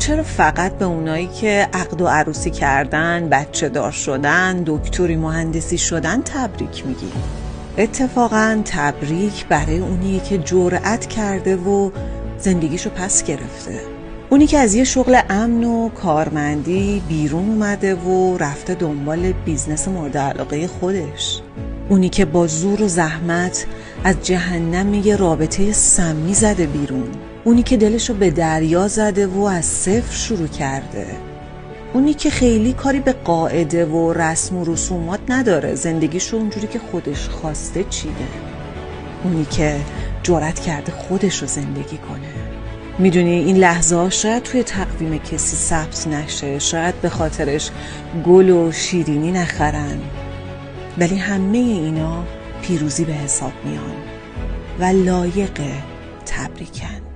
چرا فقط به اونایی که عقد و عروسی کردن، بچه دار شدن، دکتری مهندسی شدن تبریک میگی؟ اتفاقاً تبریک برای اونیه که جرأت کرده و زندگیشو پس گرفته. اونی که از یه شغل امن و کارمندی بیرون اومده و رفته دنبال بیزنس مورد علاقه خودش. اونی که با زور و زحمت از جهنم یه رابطه سمی زده بیرون. اونی که دلشو به دریا زده و از صفر شروع کرده. اونی که خیلی کاری به قاعده و رسم و رسومات نداره، زندگیشو اونجوری که خودش خواسته چیده. اونی که جرأت کرده خودشو زندگی کنه. میدونی این لحظه ها شاید توی تقویم کسی ثبت نشه، شاید به خاطرش گل و شیرینی نخرن، ولی همه اینا پیروزی به حساب میان و لایق تبریکن.